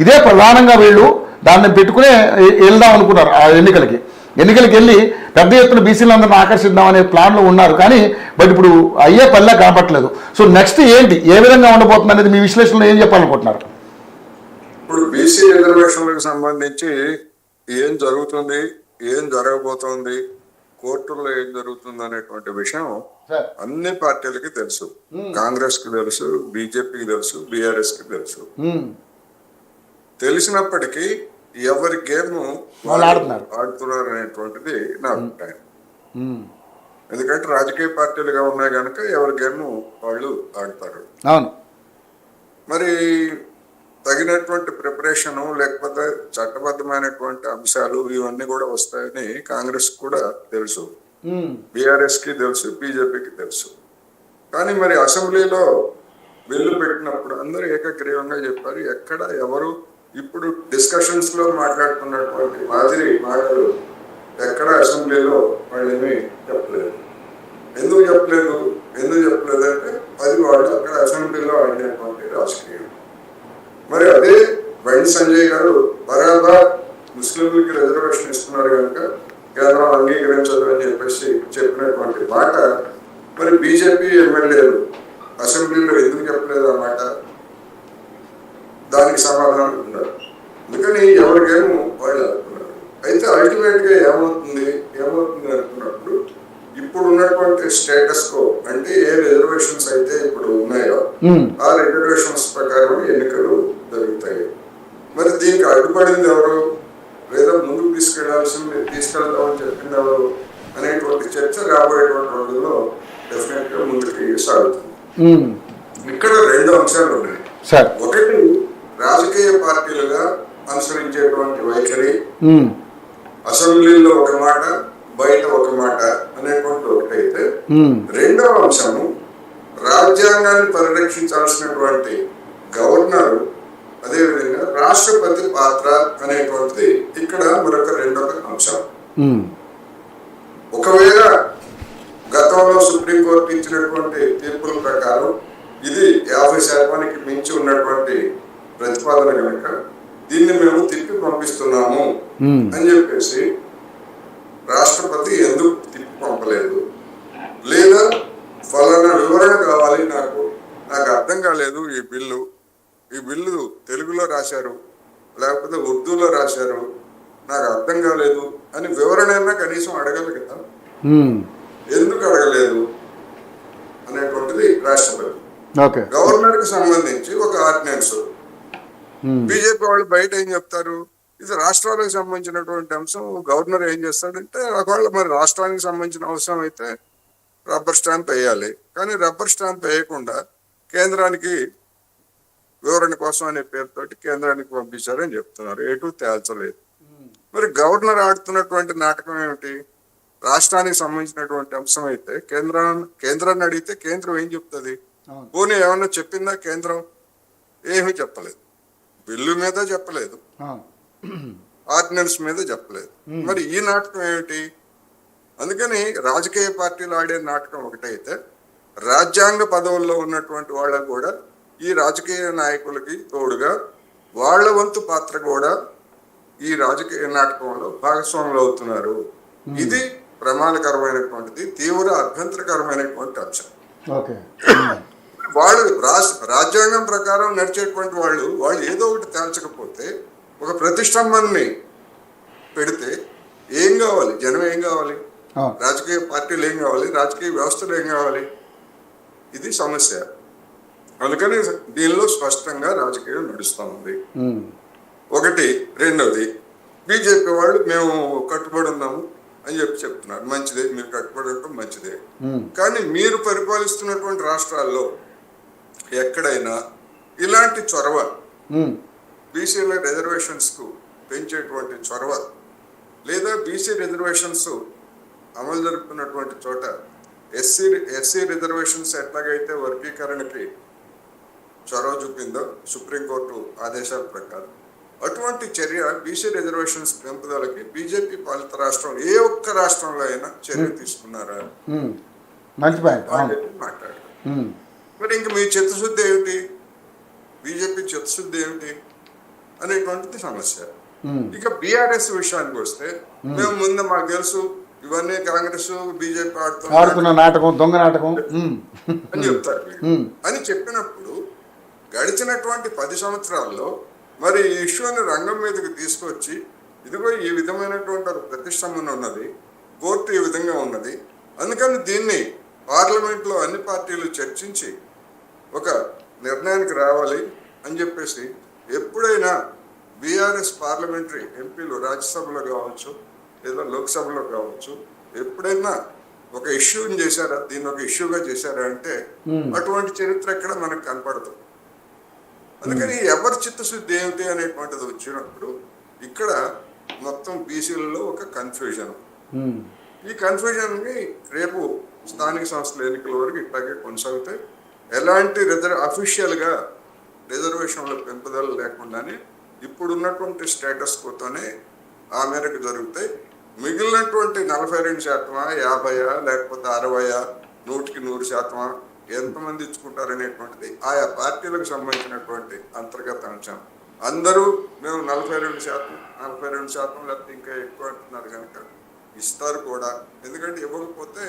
ఇదే ప్రధానంగా వీళ్ళు దాన్ని పెట్టుకునే వెళ్దాం అనుకున్నారు ఆ ఎన్నికలకి వెళ్ళి పెద్ద ఎత్తున బీసీలందరిని ఆకర్షిద్దామనే ప్లాన్లో ఉన్నారు. కానీ బట్ ఇప్పుడు అయ్యే పనిలా కనపట్లేదు. సో నెక్స్ట్ ఏంటి, ఏ విధంగా ఉండబోతుంది అనేది మీ విశ్లేషణలో ఏం చెప్పాలనుకుంటున్నారు? ఇప్పుడు బీసీ రిజర్వేషన్లకు సంబంధించి ఏం జరుగుతుంది, ఏం జరగబోతోంది, కోర్టుల్లో ఏం జరుగుతుంది అనేటువంటి విషయం అన్ని పార్టీలకి తెలుసు. కాంగ్రెస్ కి తెలుసు, బీజేపీకి తెలుసు, బీఆర్ఎస్ కి తెలుసు. తెలిసినప్పటికీ ఎవరి గేమ్ వాళ్ళు ఆడుతున్నారు అనేటువంటిది నా అభిప్రాయం. ఎందుకంటే రాజకీయ పార్టీలుగా ఉన్నాయి కనుక ఎవరి గేమ్ వాళ్ళు ఆడతారు. మరి తగినటువంటి ప్రిపరేషన్ లేకపోతే చట్టబద్ధమైనటువంటి అంశాలు ఇవన్నీ కూడా వస్తాయని కాంగ్రెస్ కూడా తెలుసు, బీఆర్ఎస్ కి తెలుసు, బీజేపీకి తెలుసు. కానీ మరి అసెంబ్లీలో బిల్లు పెట్టినప్పుడు అందరూ ఏకగ్రీవంగా చెప్పారు. ఎక్కడ ఎవరు ఇప్పుడు డిస్కషన్స్ లో మాట్లాడుతున్నటువంటి మాదిరి మాటలు ఎక్కడ అసెంబ్లీలో వాళ్ళేమీ చెప్పలేదు. ఎందుకు చెప్పలేదు అంటే అది వాళ్ళు అక్కడ అసెంబ్లీలో ఆడినటువంటి రాజకీయం. మరి అదే బండి సంజయ్ గారు బరాబర్ ముస్లింలకి రిజర్వేషన్ ఇస్తున్నారు కనుక కేంద్రం అంగీకరించదు అని చెప్పేసి చెప్పినటువంటి మాట మరి బీజేపీ ఎమ్మెల్యేలు అసెంబ్లీలో ఎందుకు చెప్పలేదు అన్నమాట, దానికి సమాధానం ఉన్నారు. అందుకని ఎవరికేమో వాళ్ళు అనుకున్నారు. అయితే అల్టిమేట్ గా ఏమవుతుంది అనుకున్నప్పుడు ఇప్పుడు ఉన్నటువంటి స్టేటస్ కో అంటే ఏ రిజర్వేషన్స్ అయితే ఇప్పుడు ఉన్నాయో ఆ రిజర్వేషన్స్ ప్రకారం ఎన్నికలు జరుగుతాయి. మరి దీనికి అడ్డుపడింది ఎవరు, లేదా ముందుకు తీసుకెళ్తామని చెప్పింది ఎవరు అనేటువంటి చర్చ రాబోయేటువంటి రోజుల్లో డెఫినెట్ గా ముందుకు సాగుతుంది. ఇక్కడ రెండు అంశాలు ఉన్నాయి. ఒకటి రాజకీయ పార్టీలుగా అనుసరించేటువంటి వైఖరి, అసెంబ్లీలో ఒక మాట బయట ఒక మాట అనేటువంటి ఒకటైతే, రెండవ అంశము రాజ్యాంగాన్ని పరిరక్షించాల్సినటువంటి గవర్నర్, అదేవిధంగా రాష్ట్రపతి పాత్ర అనేటువంటిది ఇక్కడ మరొక రెండవ అంశం. ఒకవేళ గతంలో సుప్రీంకోర్టు ఇచ్చినటువంటి తీర్పుల ప్రకారం ఇది 50% మించి ఉన్నటువంటి ప్రతిపాదన కనుక దీన్ని మేము తిప్పి పంపిస్తున్నాము అని చెప్పేసి రాష్ట్రపతి ఎందుకు తిప్పి పంపలేదు, లేదా ఫలానా వివరణ కావాలి, నాకు అర్థం కాలేదు, ఈ బిల్లు తెలుగులో రాశారు లేకపోతే ఉర్దూలో రాశారు, నాకు అర్థం కాలేదు అని వివరణ కనీసం అడగదు కదా. ఎందుకు అడగలేదు అనేటువంటిది రాష్ట్రపతి. గవర్నర్ కి సంబంధించి ఒక ఆర్డినెన్స్, బీజేపీ వాళ్ళు బయట ఏం చెప్తారు, ఇది రాష్ట్రాలకు సంబంధించినటువంటి అంశం, గవర్నర్ ఏం చేస్తాడంటే ఒకవేళ మరి రాష్ట్రానికి సంబంధించిన అవసరం అయితే రబ్బర్ స్టాంప్ వేయాలి, కానీ రబ్బర్ స్టాంప్ వేయకుండా కేంద్రానికి వివరణ కోసం అనే పేరుతోటి కేంద్రానికి పంపించారని చెప్తున్నారు. ఎటు తేల్చలేదు. మరి గవర్నర్ ఆడుతున్నటువంటి నాటకం ఏమిటి, రాష్ట్రానికి సంబంధించినటువంటి అంశం అయితే కేంద్రాన్ని అడిగితే కేంద్రం ఏం చెప్తుంది, పోనీ ఏమన్నా చెప్పిందా కేంద్రం, ఏమీ చెప్పలేదు. బిల్లు మీద చెప్పలేదు, ఆర్డినెన్స్ మీద చెప్పలేదు. మరి ఈ నాటకం ఏమిటి? అందుకని రాజకీయ పార్టీలు ఆడే నాటకం ఒకటైతే, రాజ్యాంగ పదవుల్లో ఉన్నటువంటి వాళ్ళకు కూడా ఈ రాజకీయ నాయకులకి తోడుగా వాళ్ళ వంతు పాత్ర కూడా ఈ రాజకీయ నాటకంలో భాగస్వాములు అవుతున్నారు. ఇది ప్రమాదకరమైనటువంటిది, తీవ్ర అభ్యంతరకరమైనటువంటి అంశం. వాళ్ళు రాజ్యాంగం ప్రకారం నడిచేటువంటి వాళ్ళు ఏదో ఒకటి తేల్చకపోతే, ఒక ప్రతిష్టంభాన్ని పెడితే ఏం కావాలి, జనం ఏం కావాలి, రాజకీయ పార్టీలు ఏం కావాలి, రాజకీయ వ్యవస్థలు ఏం కావాలి, ఇది సమస్య. అందుకని దీనిలో స్పష్టంగా రాజకీయం నడుస్తూ ఉంది. ఒకటి. రెండవది, బీజేపీ వాళ్ళు మేము కట్టుబడి ఉన్నాము అని చెప్తున్నారు. మంచిదే, మీరు కట్టుబడి ఉండటం మంచిదే. కానీ మీరు పరిపాలిస్తున్నటువంటి రాష్ట్రాల్లో ఎక్కడైనా ఇలాంటి చొరవ, బీసీల రిజర్వేషన్స్ కు పెంచేటువంటి చొరవ, లేదా బీసీ రిజర్వేషన్స్ అమలు జరుపుతున్నటువంటి చోట ఎస్సీ రిజర్వేషన్స్ ఎట్లాగైతే వర్గీకరణకి చొరవ చూపిందో సుప్రీంకోర్టు ఆదేశాల ప్రకారం, అటువంటి చర్య బీసీ రిజర్వేషన్స్ పెంపుదలకి బీజేపీ పాలిత రాష్ట్రం ఏ ఒక్క రాష్ట్రంలో అయినా చర్య తీసుకున్నారా? మాట్లాడారు. మరి ఇంక మీ చిత్తశుద్ధి ఏమిటి, బీజేపీ చిత్తశుద్ధి ఏమిటి అనేటువంటిది సమస్య. ఇక బీఆర్ఎస్ విషయానికి వస్తే మేము ముందు మాకు తెలుసు ఇవన్నీ కాంగ్రెస్ బీజేపీ ఆడుతున్న నాటకం, దొంగ నాటకం అని చెప్తారు అని చెప్పినప్పుడు గడిచినటువంటి 10 సంవత్సరాల్లో మరి ఈ ఇష్యూని రంగం మీదకి తీసుకొచ్చి ఇదిగో ఈ విధమైనటువంటి ఒక ప్రతిష్టంభన ఉన్నది, కోర్టు ఈ విధంగా ఉన్నది, అందుకని దీన్ని పార్లమెంట్లో అన్ని పార్టీలు చర్చించి ఒక నిర్ణయానికి రావాలి అని చెప్పేసి ఎప్పుడైనా బీఆర్ఎస్ పార్లమెంటరీ ఎంపీలు రాజ్యసభలో కావచ్చు లేదా లోక్సభలో కావచ్చు ఎప్పుడైనా ఒక ఇష్యూని చేశారా, దీన్ని ఒక ఇష్యూగా చేశారా అంటే అటువంటి చరిత్ర ఎక్కడ మనకు కనపడదు. అందుకని ఎవరి చిత్తశుద్ధి ఏమిటి అనేటువంటిది వచ్చినప్పుడు ఇక్కడ మొత్తం బీసీలలో ఒక కన్ఫ్యూజన్. ఈ కన్ఫ్యూజన్ని రేపు స్థానిక సంస్థల ఎన్నికల వరకు ఇట్లాగే కొనసాగుతాయి. ఎలాంటి అఫీషియల్గా రిజర్వేషన్ల పెంపుదల లేకుండానే ఇప్పుడున్నటువంటి స్టేటస్ కోతోనే ఆ మేరకు జరుగుతాయి. మిగిలినటువంటి 42%, 50 లేకపోతే 60, 100% ఎంతమంది ఇచ్చుకుంటారనేటువంటిది ఆయా పార్టీలకు సంబంధించినటువంటి అంతర్గత అంశం. అందరూ మేము 42% లేకపోతే ఇంకా ఎక్కువ అంటున్నారు కనుక ఇస్తారు కూడా. ఎందుకంటే ఇవ్వకపోతే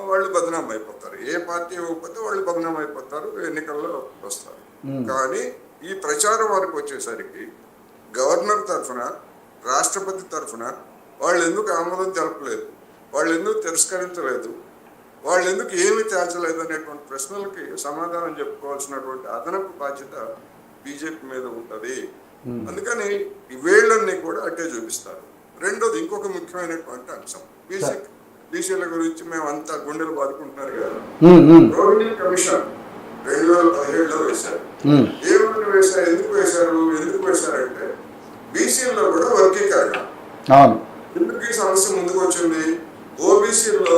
వాళ్ళు బదనాం అయిపోతారు, ఏ పార్టీ ఇవ్వకపోతే వాళ్ళు బదనాం అయిపోతారు, ఎన్నికల్లో వస్తారు. కానీ ఈ ప్రచారం వరకు వచ్చేసరికి గవర్నర్ తరఫున, రాష్ట్రపతి తరఫున వాళ్ళు ఎందుకు ఆమోదం తెలపలేదు, వాళ్ళు ఎందుకు తిరస్కరించలేదు, వాళ్ళు ఎందుకు ఏమీ తేల్చలేదు అనేటువంటి ప్రశ్నలకి సమాధానం చెప్పుకోవాల్సినటువంటి అదనపు బాధ్యత బీజేపీ మీద ఉంటుంది. అందుకని ఈ వేళ్ళన్నీ కూడా అట్టే చూపిస్తారు. రెండోది ఇంకొక ముఖ్యమైనటువంటి అంశం, బీసీల గురించి మేము అంతా గుండెలు బాదుకుంటున్నారు కదా. రోహిణి కమిషన్ 2017లో వేశారు. ఏమని వేశారు, ఎందుకు వేశారంటే బీసీల్లో కూడా వర్గీకరణ. ఎందుకు ఈ సమస్య ముందుకు వచ్చింది? ఓబీసీల్లో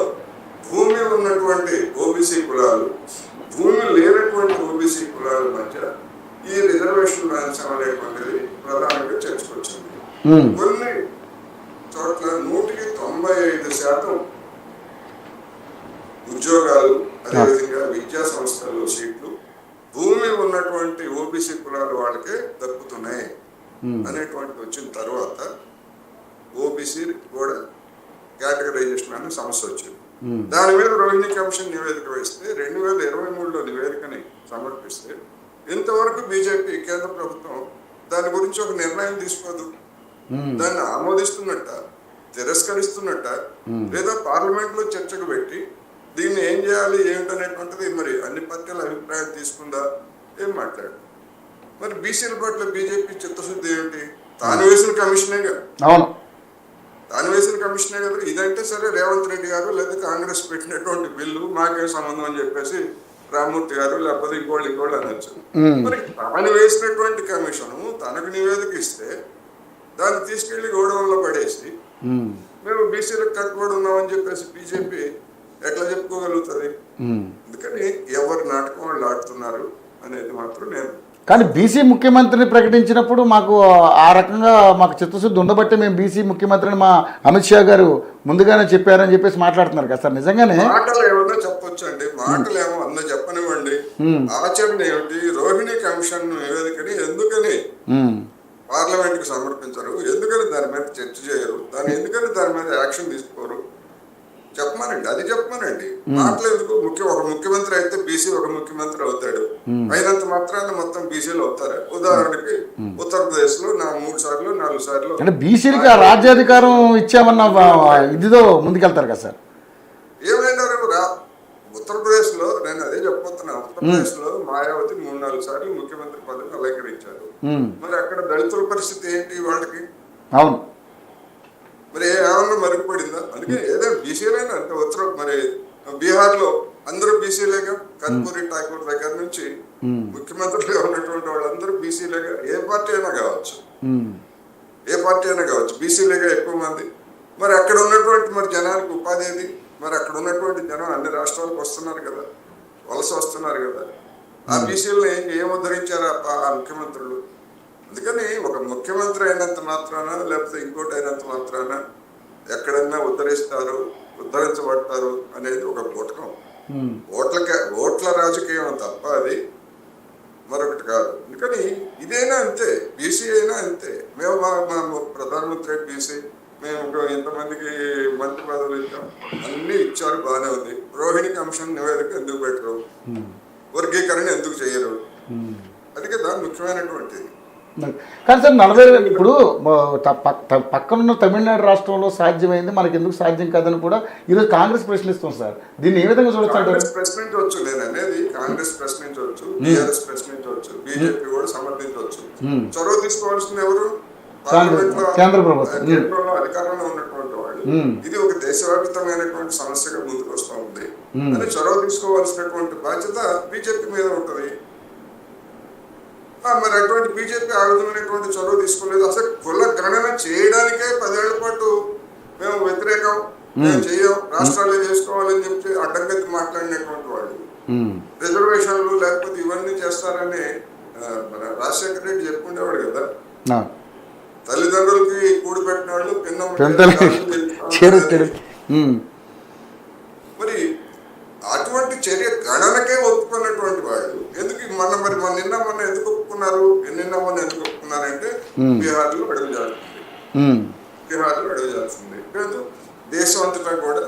భూమి ఉన్నటువంటి ఓబీసీ కులాలు, భూమి లేనటువంటి ఓబీసీ కులాల మధ్య ఈ రిజర్వేషన్ అంశం అనేటువంటిది ప్రధానంగా చర్చకొచ్చింది. కొన్ని చోట్ల 195% ఉద్యోగాలు, అదేవిధంగా విద్యా సంస్థల్లో సీట్లు భూమి ఉన్నటువంటి ఓబీసీ కులాల వాళ్ళకే దక్కుతున్నాయి అనేటువంటిది వచ్చిన తర్వాత ఓబీసీ కూడా కేటగరైజేషన్ అనే సమస్య వచ్చింది. దాని మీద రోహిణి కమిషన్ నివేదిక వేస్తే 2023లో నివేదికని సమర్పిస్తే ఇంతవరకు బీజేపీ కేంద్ర ప్రభుత్వం దాని గురించి ఒక నిర్ణయం తీసుకోదు. దాన్ని ఆమోదిస్తున్నట్ట, తిరస్కరిస్తున్నట్ట, లేదా పార్లమెంట్ లో చర్చకు పెట్టి దీన్ని ఏం చేయాలి ఏమిటనేటువంటిది మరి అన్ని పార్టీల అభిప్రాయం తీసుకుందా, ఏం మాట్లాడు. మరి బీసీల పట్ల బీజేపీ చిత్తశుద్ధి ఏమిటి? తాను వేసిన కమిషనే కదా, ఇదంటే సరే రేవంత్ రెడ్డి గారు లేదా కాంగ్రెస్ పెట్టినటువంటి బిల్లు మాకేం సంబంధం అని చెప్పేసి రామ్మూర్తి గారు లేకపోతే ఇంకోళ్ళు అనొచ్చు. మరి తాను వేసినటువంటి కమిషను తనకు నివేదిక ఇస్తే దాన్ని తీసుకెళ్లి గౌడవంలో పడేసి మేము బీసీలకు కట్టుబడి ఉన్నామని చెప్పేసి బీజేపీ ఎట్లా చెప్పుకోగలుగుతుంది? అందుకని ఎవరి నాటకం వాళ్ళు ఆడుతున్నారు అనేది మాత్రం నేను. కానీ బీసీ ముఖ్యమంత్రిని ప్రకటించినప్పుడు మాకు ఆ రకంగా మాకు చిత్తశుద్ధి ఉండబట్టే మేము బీసీ ముఖ్యమంత్రిని మా అమిత్ షా గారు ముందుగానే చెప్పారని చెప్పేసి మాట్లాడుతున్నారు కదా సార్. నిజంగానే మాటలు ఏమన్నా చెప్పొచ్చు అండి, మాటలు ఏమో అన్న చెప్పనివ్వండి, ఆచరణ ఏమిటి? రోహిణి కమిషన్ నివేదికని ఎందుకని పార్లమెంట్ కి సమర్పించరు? ఎందుకని దాని మీద చర్చ చేయరు? ఎందుకని దాని మీద యాక్షన్ తీసుకోరు? చెప్పమనండి, అది చెప్పమనండి. మాటలు ఎందుకు? ఒక ముఖ్యమంత్రి అయితే బీసీ ఒక ముఖ్యమంత్రి అవుతాడు, అయినంత మాత్రాన మొత్తం బీసీలు అవుతారు. ఉదాహరణకి ఉత్తరప్రదేశ్ లో 3 సార్లు 4 సార్లు అంటే బీసీలకి రాజ్యాధికారం ఇచ్చామన్న ఇదితో ముందుకెళ్తారు కదా సార్. ఏమైనా ఉత్తరప్రదేశ్ లో నేను అదే చెప్పబోతున్నా, ఉత్తరప్రదేశ్ లో మాయావతి 3-4 సార్లు ముఖ్యమంత్రి పదవిని అలంకరించారు. మరి అక్కడ దళితుల పరిస్థితి ఏంటి వాళ్ళకి? అవును, మరి ఏమన్నా మరుగుపడిందా? అందుకే ఏదైనా బీసీలైనా అంటే మరి బీహార్ లో అందరూ బీసీలేగా, కర్పూరి ఠాకూర్ దగ్గర నుంచి ముఖ్యమంత్రిగా ఉన్నటువంటి వాళ్ళందరూ బీసీలేగా. ఏ పార్టీ అయినా కావచ్చు బీసీలేగా ఎక్కువ మంది. మరి అక్కడ ఉన్నటువంటి మరి జనానికి ఉపాధి ఏది? మరి అక్కడ ఉన్నటువంటి జనం అన్ని రాష్ట్రాలకు వస్తున్నారు కదా, వలస వస్తున్నారు కదా. ఆ బీసీలను ఏం ఉద్ధరించారు ఆ ముఖ్యమంత్రులు? అందుకని ఒక ముఖ్యమంత్రి అయినంత మాత్రాన లేకపోతే ఇంకోటి అయినంత మాత్రాన ఎక్కడన్నా ఉద్ధరించబడతారు అనేది ఒక బూటకం. ఓట్ల రాజకీయం తప్ప అది మరొకటి కాదు. అందుకని ఇదైనా అంతే, బీసీ అయినా అంతే. మేము మా ప్రధానమంత్రి బీసీ, మేము ఇంతమందికి మంత్రి పదవులు ఇచ్చాం, అన్ని ఇచ్చారు, బాగానే ఉంది. రోహిణి కమిషన్ నివేదిక ఎందుకు పెట్టరు, వర్గీకరణ ఎందుకు చేయరు, అది కదా ముఖ్యమైనటువంటిది. కానీ సార్ 40 ఇప్పుడు పక్కనున్న తమిళనాడు రాష్ట్రంలో సాధ్యమైంది, మనకి ఎందుకు సాధ్యం కాదని కూడా ఈరోజు కాంగ్రెస్ ప్రశ్నిస్తాం సార్. దీన్ని ఏ విధంగా చూడొచ్చు అంటారు? కాంగ్రెస్ ప్రశ్నించవచ్చు, నేను అనేది కాంగ్రెస్ ప్రశ్నించవచ్చు, టీఆర్ఎస్ ప్రశ్నించవచ్చు, బీజేపీ కూడా సమర్థించవచ్చు. చొరవ తీసుకోవాల్సింది ఎవరు? కేంద్ర ప్రభుత్వం, కేంద్రంలో అధికారంలో ఉన్నటువంటి వాళ్ళు. ఇది ఒక దేశవ్యాప్తమైనటువంటి సమస్యగా ముందుకు వస్తూ ఉంది అని చొరవ తీసుకోవాల్సినటువంటి బాధ్యత బీజేపీ మీద ఉంటుంది. మరి అటువంటి బీజేపీ ఆ విధమైనటువంటి చొరవ తీసుకోలేదు. అసలు కుల గణన చేయడానికే 10 ఏళ్ల పాటు మేము వ్యతిరేకం, మేము చెయ్యం, రాష్ట్రాలే చేసుకోవాలని చెప్పి అడ్డంగతి మాట్లాడినటువంటి వాళ్ళు, రిజర్వేషన్లు లేకపోతే ఇవన్నీ చేస్తారని మన రాజశేఖర రెడ్డి చెప్పుకునేవాడు కదా. తల్లిదండ్రులకి కూడి పెట్టిన వాళ్ళు మరి అటువంటి చర్య గణనకే ఒప్పుకున్నటువంటి వాళ్ళు ఎందుకు మొన్న ఎందుకు ఒప్పుకున్నారు? ఎందుకు ఒప్పుకున్నారంటే బీహార్లో అడుగు జారుతుంది. లేదు, దేశం అంతటా కూడా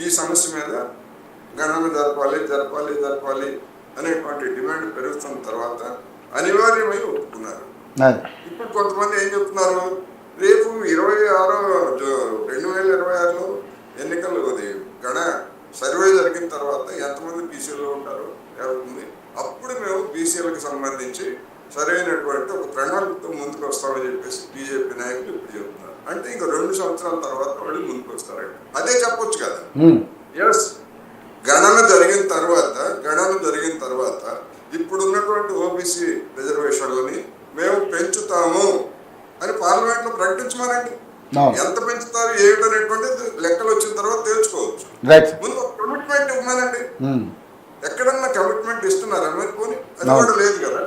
ఈ సమస్య మీద గణన జరపాలి అనేటువంటి డిమాండ్ పెరుగుతున్న తర్వాత అనివార్యమై ఒప్పుకున్నారు. ఇప్పుడు కొంతమంది ఏం చెప్తున్నారు, రేపు 2026లో ఎన్నికలు, అది గణ సర్వే జరిగిన తర్వాత ఎంతమంది బీసీలో ఉంటారో ఏమవుతుంది, అప్పుడు మేము బీసీలకు సంబంధించి సరైనటువంటి ఒక ప్రణాళికతో ముందుకు వస్తామని చెప్పేసి బీజేపీ నాయకులు ఇప్పుడు చెప్తున్నారు. అంటే ఇంకా 2 సంవత్సరాల తర్వాత వాళ్ళు ముందుకు వస్తారంట. అదే చెప్పొచ్చు కదా. ఎస్, గణన జరిగిన తర్వాత ఇప్పుడు ఉన్నటువంటి ఓబీసీ రిజర్వేషన్లని మేము పెంచుతాము అని పార్లమెంట్ లో ప్రకటించమనండి. ఎంత పెంచుతారు ఏమిటనేటువంటిది లెక్కలు వచ్చిన తర్వాత తెలుసుకోవచ్చు. ముందు కమిట్మెంట్ ఇవ్వమనండి. ఎక్కడన్నా కమిట్మెంట్ ఇస్తున్నారా మరి? పోనీ అది కూడా లేదు కదా.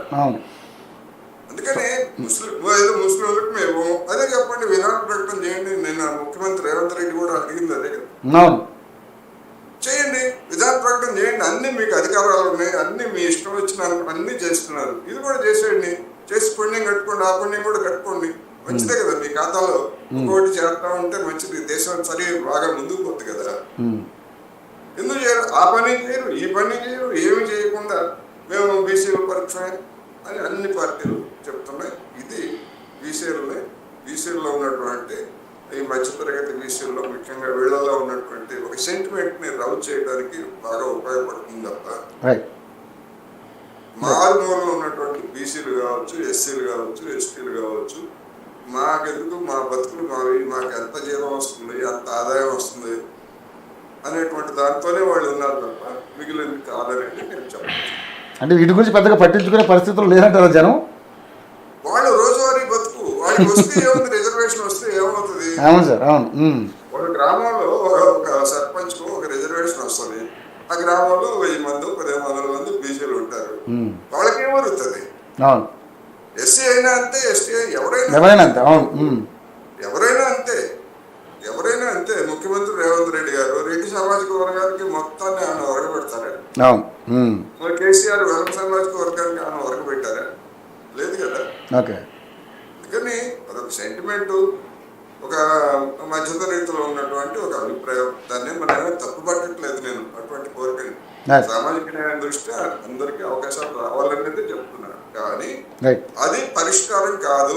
అందుకని ముస్లింలకు మేము అదే చెప్పండి, విధాన ప్రకటన చేయండి. నిన్న ముఖ్యమంత్రి రేవంత్ రెడ్డి కూడా అడిగింది అదే కదా. చేయండి, విధాన ప్రకటన చేయండి. అన్ని మీకు అధికారాలు ఉన్నాయి, అన్ని మీ ఇష్టం వచ్చిన అన్ని చేస్తున్నారు. ఇది కూడా చేసేయండి, చేసి పుణ్యం కట్టుకోండి, ఆ పుణ్యం కూడా కట్టుకోండి. మంచిదే కదా, మీ ఖాతాలో ఇంకోటి చేస్తా ఉంటే మంచిది, దేశం సరి బాగా ముందుకు పోతుంది కదా. ఎందుకు చేయరు? ఆ పని చేయరు, ఈ పని చేయరు, ఏమి చేయకుండా మేము బీసీల పరీక్షమే అని అన్ని పార్టీలు చెప్తున్నాయి. ఇది బీసీల్లో ఉన్నటువంటి ఈ మధ్యతరగతి బీసీల్లో ముఖ్యంగా వీళ్ళలో ఉన్నటువంటి ఒక సెంటిమెంట్ ని రవ్ చేయడానికి బాగా ఉపయోగపడుతుంది తప్ప మారుమూలలో ఉన్నటువంటి బీసీలు కావచ్చు, ఎస్సీలు కావచ్చు, ఎస్టీలు కావచ్చు, మాకెందుకు, మా బతుకులు మాకు ఎంత జీవం వస్తుంది, ఎంత ఆదాయం వస్తుంది అనేటువంటి దాంతోనే వాళ్ళు ఉన్నారు తప్ప మిగిలింది కాదనేది నేను చెప్పాను. అంటే వీటి గురించి పెద్దగా పట్టించుకునే పరిస్థితులు లేదంటారా జనం? వాళ్ళు రోజువారీ బతుకు వాళ్ళకి వస్తే ఏముంది, రిజర్వేషన్ వస్తే ఏమవుతుంది? ఒక గ్రామంలో ఒక సర్పంచ్ కు ఒక రిజర్వేషన్ వస్తుంది. ఆ గ్రామంలో 1000 మంది 1500 మంది బీసీలు ఉంటారు. వాళ్ళకి ఏమవుతుంది? ఎస్సీ అయినా అంతే, ఎస్టీ ఎవరైనా అంతే. ముఖ్యమంత్రి రేవంత్ రెడ్డి గారు రెడ్డి సామాజిక వర్గానికి మొత్తాన్ని ఆయన ఒరగబెడతారా? మరి కేసీఆర్ వెలమ సామాజిక వర్గానికి ఆయన ఒరగబెట్టారా? లేదు కదా. అందుకని అదొక సెంటిమెంట్, ఒక మధ్యతరగతిలో ఉన్నటువంటి ఒక అభిప్రాయం. దాన్ని మనం తప్పుపట్టట్లేదు నేను అటువంటి కోరికని. సామాజిక న్యాయం దృష్ట్యా అందరికీ అవకాశాలు రావాలనేది చెప్తున్నాను, కానీ అది పరిష్కారం కాదు.